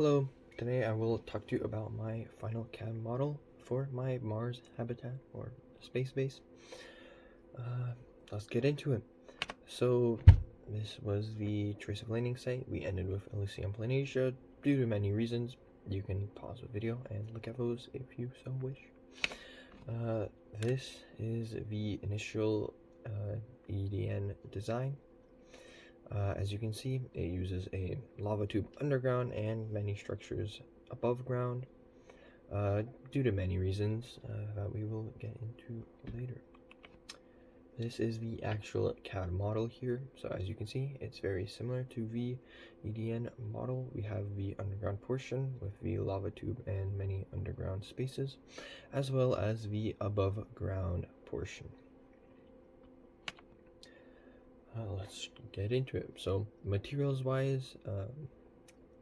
Hello, today I will talk to you about my final CAD model for my Mars habitat or space base. Let's get into it. So this was the choice of landing site. We ended with Elysium Planasia due to many reasons. You can pause the video and look at those if you so wish. This is the initial EDN design. As you can see, it uses a lava tube underground and many structures above ground due to many reasons that we will get into later. This is the actual CAD model here. So as you can see, it's very similar to the EDN model. We have the underground portion with the lava tube and many underground spaces, as well as the above ground portion. Let's get into it. So materials wise,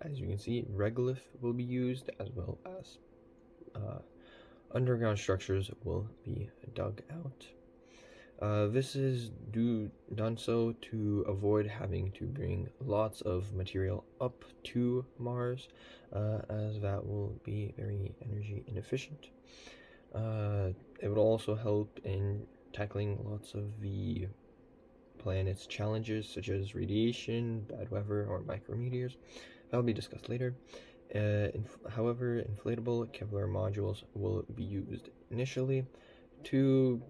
as you can see, regolith will be used, as well as underground structures will be dug out. This is done so to avoid having to bring lots of material up to Mars, as that will be very energy inefficient. It would also help in tackling lots of the planet's challenges such as radiation, bad weather, or micrometeors. That'll be discussed later. However, inflatable Kevlar modules will be used initially to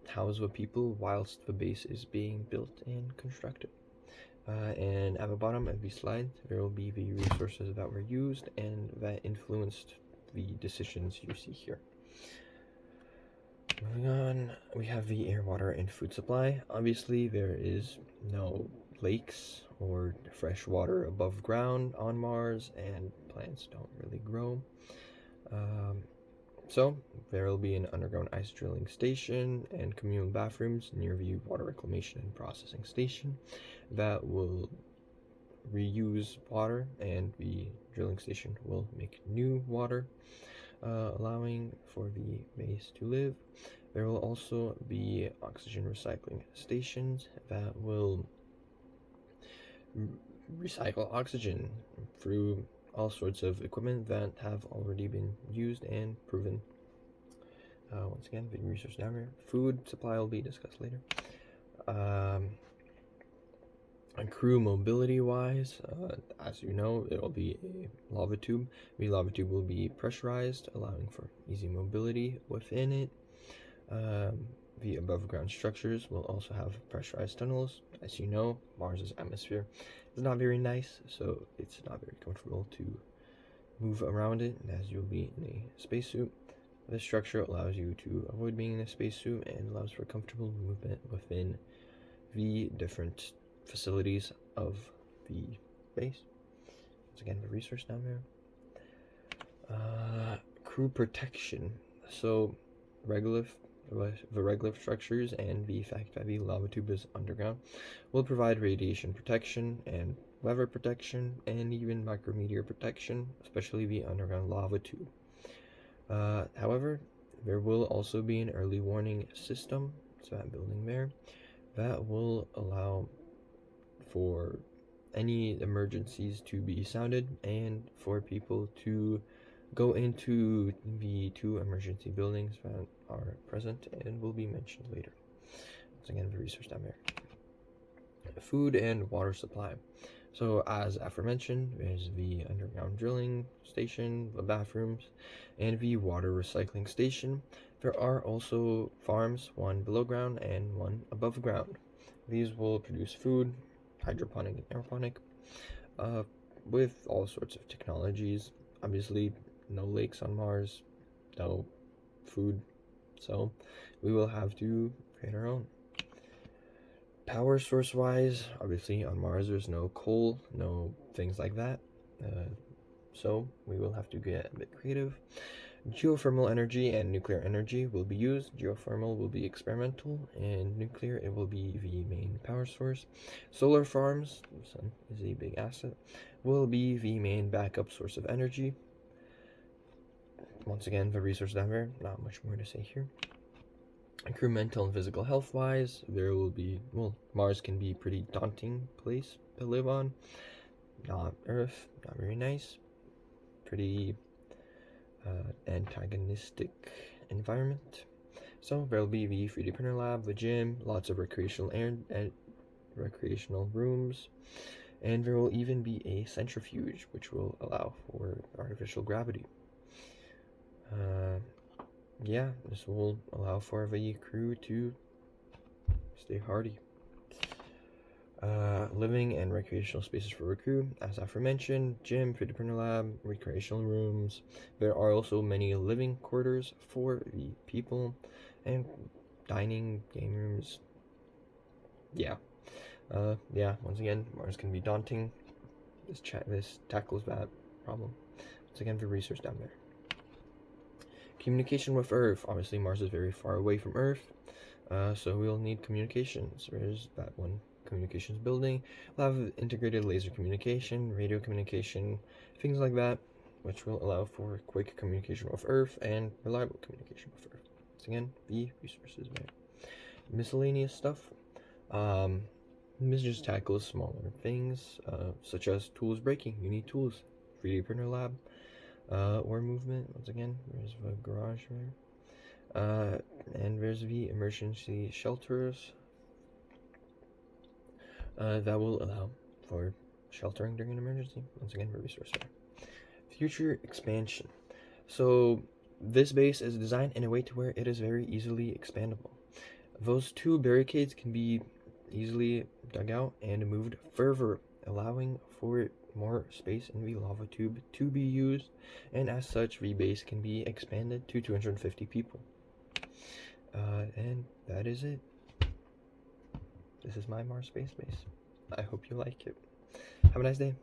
house the people whilst the base is being built and constructed. And at the bottom of the slide, there will be the resources that were used and that influenced the decisions you see here. Moving on, we have the air, water, and food supply. Obviously, there is no lakes or fresh water above ground on Mars, and plants don't really grow. So there will be an underground ice drilling station and communal bathrooms near the water reclamation and processing station that will reuse water, and the drilling station will make new water, allowing for the base to live. There will also be oxygen recycling stations that will recycle oxygen through all sorts of equipment that have already been used and proven. Once again, the resource down here. Food supply will be discussed later. And crew mobility wise, as you know, it will be a lava tube. The lava tube will be pressurized, allowing for easy mobility within it. The above ground structures will also have pressurized tunnels. As you know, Mars's atmosphere is not very nice, so it's not very comfortable to move around it as you'll be in a spacesuit. This structure allows you to avoid being in a spacesuit and allows for comfortable movement within the different facilities of the base. Once again, the resource down there. Crew protection. So the regolith structures and the fact that the lava tube is underground will provide radiation protection and weather protection and even micrometeor protection, especially the underground lava tube. However, there will also be an early warning system, so that building there, that will allow for any emergencies to be sounded and for people to go into the two emergency buildings that are present and will be mentioned later. Once again, the resource down there. Food and water supply. So as aforementioned, there's the underground drilling station, the bathrooms, and the water recycling station. There are also farms, one below ground and one above ground. These will produce food, hydroponic and aeroponic, with all sorts of technologies. Obviously, no lakes on Mars, no food, so we will have to create our own. Power source wise, obviously on Mars there's no coal, no things like that, so we will have to get a bit creative. Geothermal energy and nuclear energy will be used. Geothermal will be experimental, and nuclear, it will be the main power source. Solar farms, the sun is a big asset, will be the main backup source of energy. Once again, the resource down there, not much more to say here. Crew mental and physical health wise, there will be, well, Mars can be a pretty daunting place to live on. Not Earth, not very nice. pretty antagonistic environment. So there'll be the 3D printer lab, the gym, lots of recreational recreational rooms, and there will even be a centrifuge which will allow for artificial gravity. Yeah, this will allow for the crew to stay hardy. Living and recreational spaces for the crew, as aforementioned, gym, 3D printer lab, recreational rooms. There are also many living quarters for the people, and dining, game rooms. Yeah. Once again, Mars can be daunting. This tackles that problem. Once again, the research down there. Communication with Earth. Obviously, Mars is very far away from Earth, so we'll need communications. There's that one communications building. We'll have integrated laser communication, radio communication, things like that, which will allow for quick communication with Earth and reliable communication with Earth. Once again, the resources there. Miscellaneous stuff. This just tackles smaller things, such as tools breaking. You need tools. 3D printer lab. Or movement. Once again, there's the garage there. And there's the emergency shelters that will allow for sheltering during an emergency. Once again, the resource there. Future expansion. So this base is designed in a way to where it is very easily expandable. Those 2 barricades can be easily dug out and moved further, allowing for more space in the lava tube to be used, and as such the base can be expanded to 250 people. And that is it. This is my Mars space base. I hope you like it. Have a nice day.